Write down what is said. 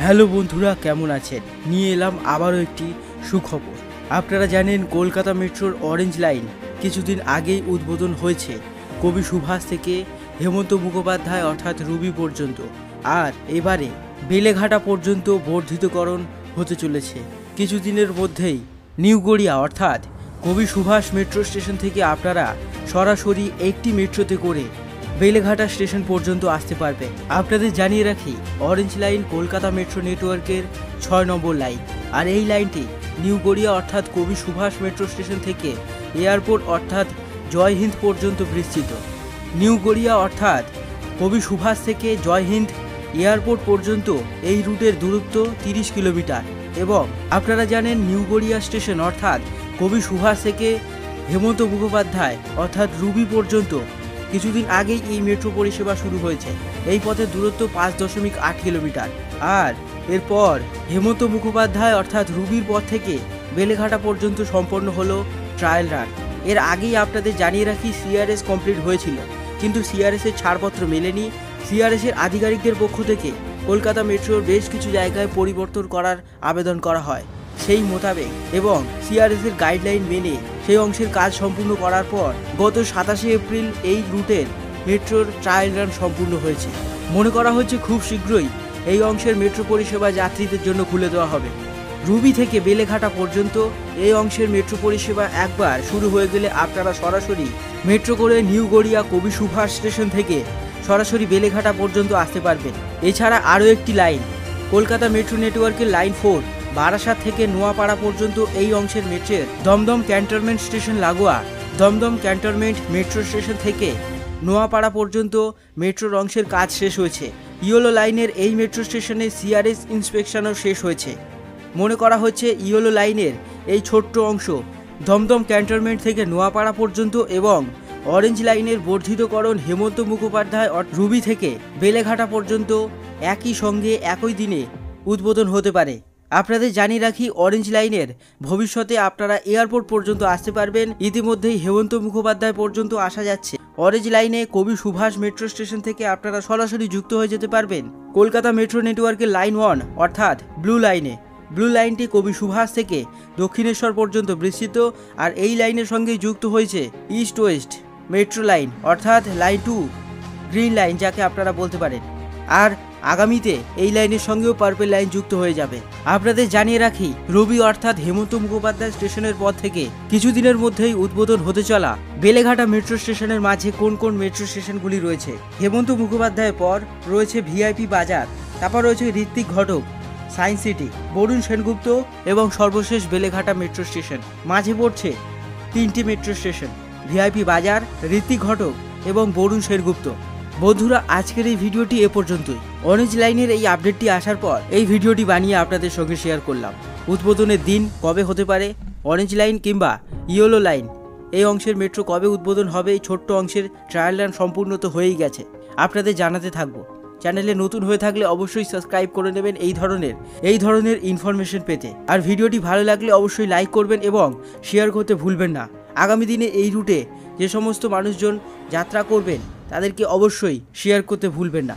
Hello বন্ধুরা, কেমন আছেন? নিয়ে এলাম আবারও একটি সুখবর। আপনারা জানেন কলকাতা মেট্রোর অরেঞ্জ লাইন কিছুদিন আগেই উদ্বোধন হয়েছে কবি সুভাষ থেকে হেমন্ত মুখোপাধ্যায় অর্থাৎ রুবি পর্যন্ত। আর এবারে বেলেঘাটা পর্যন্ত বর্ধিতকরণ হতে চলেছে। কিছুদিনের মধ্যেই নিউ গড়িয়া অর্থাৎ কবি সুভাষ মেট্রো স্টেশন থেকে আপনারা সরাসরি একটি মেট্রোতে করে বেলেঘাটা স্টেশন পর্যন্ত আসতে পারবে। আপনাদের জানিয়ে রাখি, অরেঞ্জ লাইন কলকাতা মেট্রো নেটওয়ার্কের 6 নম্বর লাইন। আর এই লাইনটি নিউ গড়িয়া অর্থাৎ কবি সুভাষ মেট্রো স্টেশন থেকে এয়ারপোর্ট অর্থাৎ জয় হিন্দ পর্যন্ত বিস্তৃত। নিউ গড়িয়া অর্থাৎ কবি সুভাষ থেকে জয় হিন্দ এয়ারপোর্ট পর্যন্ত এই রুটের দূরত্ব 30 কিলোমিটার। এবং আপনারা জানেন নিউ গড়িয়া স্টেশন অর্থাৎ কবি সুভাষ থেকে হেমন্ত মুখোপাধ্যায় অর্থাৎ রুবি পর্যন্ত কিছুদিন আগেই এই মেট্রো পরিষেবা শুরু হয়েছে। এই পথের দূরত্ব 5.8 কিলোমিটার। আর এরপর হেমন্ত মুখোপাধ্যায় অর্থাৎ রুবির পথ থেকে বেলেঘাটা পর্যন্ত সম্পন্ন হলো ট্রায়াল রান। এর আগেই আপনাদের জানিয়ে রাখি, সিআরএস কমপ্লিট হয়েছিল, কিন্তু সিআরএস এর ছাড়পত্র মেলেনি। সিআরএস এর আধিকারিকদের পক্ষ থেকে কলকাতা মেট্রোর বেশ কিছু জায়গায় পরিবর্তন করার আবেদন করা হয় সেই মোতাবেক, এবং সিআরএস এর গাইডলাইন মেনে সেই অংশের কাজ সম্পূর্ণ করার পর গত 27 এপ্রিল এই রুটের মেট্রোর ট্রায়াল রান সম্পূর্ণ হয়েছে। মনে করা হচ্ছে খুব শীঘ্রই এই অংশের মেট্রো পরিষেবা যাত্রীদের জন্য খুলে দেওয়া হবে। রুবি থেকে বেলেঘাটা পর্যন্ত এই অংশের মেট্রো পরিষেবা একবার শুরু হয়ে গেলে আপনারা সরাসরি মেট্রো করে নিউ গড়িয়া কবি সুভাষ স্টেশন থেকে সরাসরি বেলেঘাটা পর্যন্ত আসতে পারবেন। এছাড়া আরও একটি লাইন, কলকাতা মেট্রো নেটওয়ার্কের লাইন 4 বারাসাত থেকে নোয়াপাড়া পর্যন্ত এই অংশের মেট্রোর দমদম ক্যান্টনমেন্ট স্টেশন লাগোয়া দমদম ক্যান্টনমেন্ট মেট্রো স্টেশন থেকে নোয়াপাড়া পর্যন্ত মেট্রোর অংশের কাজ শেষ হয়েছে। ইয়েলো লাইনের এই মেট্রো স্টেশনে সিআরএস ইন্সপেকশনও শেষ হয়েছে। মনে করা হচ্ছে ইয়েলো লাইনের এই ছোট্ট অংশ দমদম ক্যান্টনমেন্ট থেকে নোয়াপাড়া পর্যন্ত এবং অরেঞ্জ লাইনের বর্ধিতকরণ হেমন্ত মুখোপাধ্যায় রুবি থেকে বেলেঘাটা পর্যন্ত একই সঙ্গে একই দিনে উদ্বোধন হতে পারে। আপনাদের জানিয়ে রাখি, অরেঞ্জ লাইনের ভবিষ্যতে আপনারা এয়ারপোর্ট পর্যন্ত আসতে পারবেন। ইতিমধ্যেই হেমন্ত মুখোপাধ্যায় পর্যন্ত আসা যাচ্ছে। অরেঞ্জ লাইনে কবি সুভাষ মেট্রো স্টেশন থেকে আপনারা সরাসরি যুক্ত হয়ে যেতে পারবেন কলকাতা মেট্রো নেটওয়ার্কের লাইন 1 অর্থাৎ ব্লু লাইনে। ব্লু লাইনটি কবি সুভাষ থেকে দক্ষিণেশ্বর পর্যন্ত বিস্তৃত। আর এই লাইনের সঙ্গে যুক্ত হয়েছে ইস্ট ওয়েস্ট মেট্রো লাইন অর্থাৎ লাইন 2 গ্রিন লাইন যাকে আপনারা বলতে পারেন। আর আগামীতে এই লাইনের সঙ্গেও পার্পল লাইন যুক্ত হয়ে যাবে। আপনাদের জানিয়ে রাখি, রবি অর্থাৎ হেমন্ত মুখোপাধ্যায় স্টেশনের পর থেকে কিছুদিনের মধ্যেই উদ্বোধন হতে চলা বেলেঘাটা মেট্রো স্টেশনের মাঝে কোন কোন মেট্রো স্টেশনগুলি রয়েছে। হেমন্ত মুখোপাধ্যায়ের পর রয়েছে ভিআইপি বাজার, তারপর রয়েছে ঋত্বিক ঘটক, সায়েন্স সিটি, বরুণ সেনগুপ্ত এবং সর্বশেষ বেলেঘাটা মেট্রো স্টেশন। মাঝে পড়ছে 3টি মেট্রো স্টেশন, ভিআইপি বাজার, ঋত্বিক ঘটক এবং বরুণ সেনগুপ্ত। বন্ধুরা, আজকের এই ভিডিওটি এ পর্যন্তই। অরেঞ্জ লাইনের এই আপডেটটি আসার পর এই ভিডিওটি বানিয়ে আপনাদের সঙ্গে শেয়ার করলাম। উদ্বোধনের দিন কবে হতে পারে, অরেঞ্জ লাইন কিংবা ইয়েলো লাইন এই অংশের মেট্রো কবে উদ্বোধন হবে, এই ছোট্ট অংশের ট্রায়াল রান সম্পূর্ণ তো হয়েই গেছে, আপনাদের জানাতে থাকবো। চ্যানেলে নতুন হয়ে থাকলে অবশ্যই সাবস্ক্রাইব করে নেবেন এই ধরনের ইনফরমেশন পেতে। আর ভিডিওটি ভালো লাগলে অবশ্যই লাইক করবেন এবং শেয়ার করতে ভুলবেন না। আগামী দিনে এই রুটে যে সমস্ত মানুষজন যাত্রা করবেন তাদেরকে অবশ্যই শেয়ার করতে ভুলবেন না।